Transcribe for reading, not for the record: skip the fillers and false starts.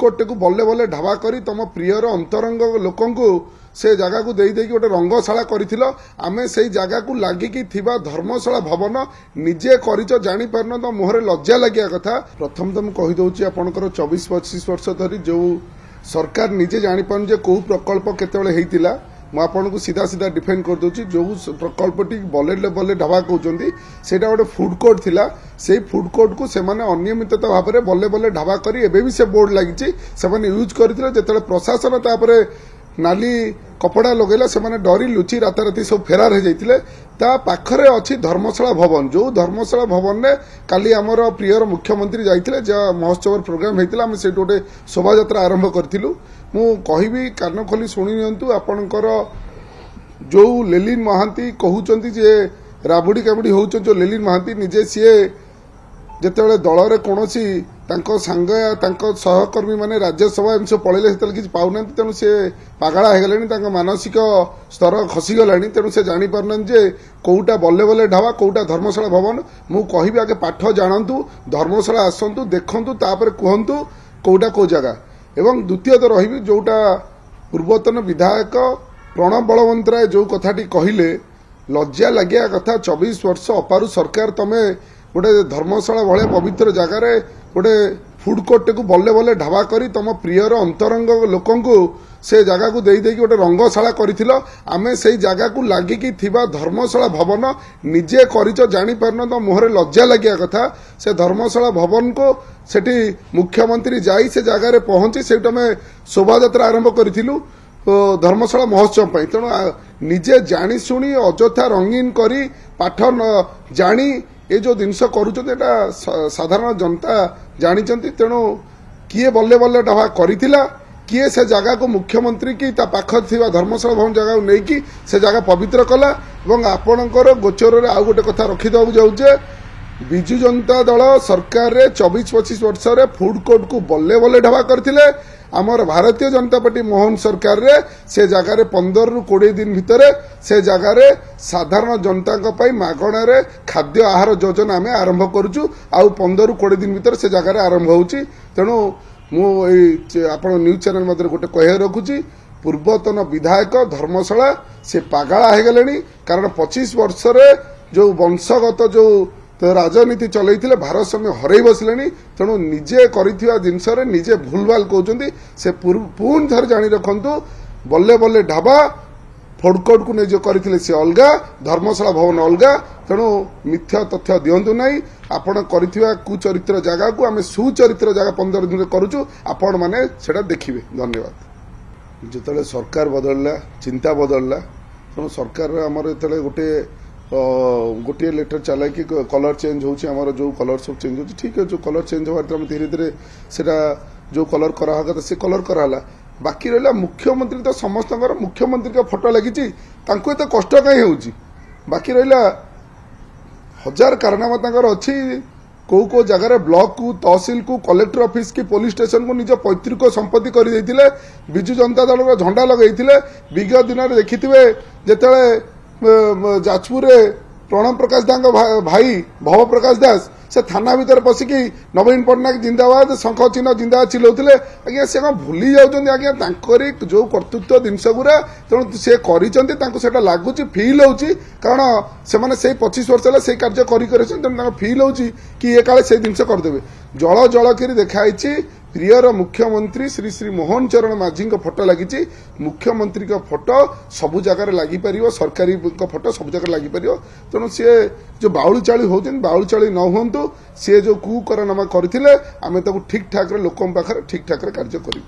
Court को बल्ले बल्ले ढाबा करी तुम प्रियर अंतरंग लोक से जगह को दे गोटे रंगशाला कर आमे से जगह को लगिकी धर्मशाला भवन निजे कर जापारन तो मुहर लज्जा लगे कथा। प्रथम तो मुझे कहीदे आपंकर 24-25 वर्ष धरी जो सरकार निजे जापार जे कौ प्रकल्प केतला मुझे सीधा सीधा डिफेंड कर दूची जो प्रकल्पटी बल्ले बल्ले ढाबा कहते से गोटे फुड कोर्ट थिला से फुड कोर्ट को सेमाने अनियमित भाव में बल्ले बल्ले ढाबा करी एबे भी से बोर्ड लगी यूज करते जिते प्रशासन तापर नाली कपड़ा लगेला से माने डरी लुचि राताराति सब फेरार हो जाते पाखरे अच्छी धर्मशाला भवन जो धर्मशाला भवन ने काली आमर प्रियर मुख्यमंत्री जाइए जहाँ महोत्सव प्रोग्राम होता आम से गोटे शोभा यात्रा आरंभ करूँ मु कहि कान खोली शुणी नियंतु आपणकर जो लेलिन महांती कहउचंती जे राबुड़ी काबुड़ी होउछ जो लेलिन महांती निजे सीए जेतेबेले दल रे कोनोसी तांको संग तांको सहकर्मी माने राज्यसभा एम सब पळेले सेतल किछ पाउनंती तेनु से पागळा हे गेलेनी तांको मानसिक स्तर खसी गलानी तेनु से जानि परनन जे कोउटा बल्ले बल्ले ढाबा कोउटा धर्मशाला भवन मु कहिबि आगे पाठ जानंतु धर्मशाला आसंतु देखंतु तापर कहंतु कोउटा को जगह एवं द्वितीय तो रही जोटा पूर्वतन विधायक प्रणब बलवंतराय जो कथाटी कहले लज्जा लगे कथा 24 वर्ष अपारू सरकार तमे गोटे धर्मशाला भाया पवित्र जगार गोटे फुड कोर्ट को बल्ले बल्ले ढाबा करी तुम प्रियर अंतरंग लोक से जगह को दे गोटे रंगशाला कर आमे से जगह को लगिकी धर्मशाला भवन निजे कर जापारन तो मुहर लज्जा लगे कथा से धर्मशाला भवन को सेठी मुख्यमंत्री जाई से जगह पहुंची से शोभा यात्रा आरंभ करूँ धर्मशाला महोत्सव तेणु निजे जानी शुणी अजथा रंगीन करी पाठ जानी ये जो जिनस करुँचा साधारण जनता जानते तेणु किए बल्ले बल्ले ढाबा करिथिला किए से जगह को मुख्यमंत्री की पाख थिबा धर्मशाला भवन जगह नहीं से जगह पवित्र कला और आपणकर गोचर आउ गोटे कथा रखिदेक जाऊे विजु जनता दल सरकार रे 24-25 वर्ष रे फुड कोर्ट को बल्ले बल्ले ढाबा करथिले आमर भारतीय जनता पार्टी मोहन सरकार रे से जगह रे 15 ରୁ 20 दिन भितर से जगह रे साधारण जनता मागणा रे खाद्य आहार योजना आम आरंभ करूँ आउ 15 ରୁ 20 दिन भितर से जगह आरंभ होची तेणु मुझे आप न्यूज चैनल मध्य गोटे कह रखुची पूर्वतन विधायक धर्मशाला से पागला हो गले कारण 25 वर्ष जो वंशगत जो राजनीति चलते भारसाम्य हरई बसले तेणु निजे जिनस निजे भूल भाल कहते से पुणी थर जाणी रखु बल्ले बल्ले ढाबा फुडकोर्ट को नहीं करते सी अलग धर्मशाला भवन अलग तेणु मिथ्या तथ्य दिंतु ना आपण कर कुचरित्र जगह को आम सुचरित्र जगह 15 दिन करूँ आपण मैंने देखिए। धन्यवाद। जिते सरकार बदलला चिंता बदलला तेणु सरकार आमर जो गोटे गोटे लेटर चला कि कलर चेंज होची हमर जो कलर सब चेंज होची ठीक है जो कलर चेंज होबार हम धीरे धीरे सेटा जो कलर करा होगा से कलर कराला बाकी रहला मुख्यमंत्री तो समस्त मुख्यमंत्री का फोटो लगी एत कष्ट कहीं होची बाकी रहला हजार कारनामा तांकर अछि को जगह ब्लॉक को तहसील को कलेक्टर ऑफिस की पुलिस स्टेशन को निज पैतृक संपत्ति कर देथिले विजु जनता दल का झंडा लगेइथिले विगत दिन में देखिथिबे जेतेले जाजपुर प्रणब प्रकाश दास भाई भव प्रकाश दास से थाना भीतर पशिकी नवीन पट्टनायक जिंदाबाद शंख चिन्ह जिंदाबाद चिल्लाउथिले आज्ञा से भूली जाउछन्ती आज्ञा तांकरी जो कर्तृत्व जिनस गुरा तेणु से कर लगुच फिल होची कारण से 25 वर्ष से कार्य कर फिल होची कि ये काले से जिनस करदेवे जल जल कर देखाई प्रियर मुख्यमंत्री श्री श्री मोहन चरण माझी फोटो लगी मुख्यमंत्री का फोटो सबु जगह लगी पार सरकारी फोटो सब जगह लगी पार तेणु सी जो बाउली चाली होती बाउली चाली न हूँ सी जो कुकरनामा करते आम ठीक ठाक लोक पाखे ठीक ठाक कार्य करूँ।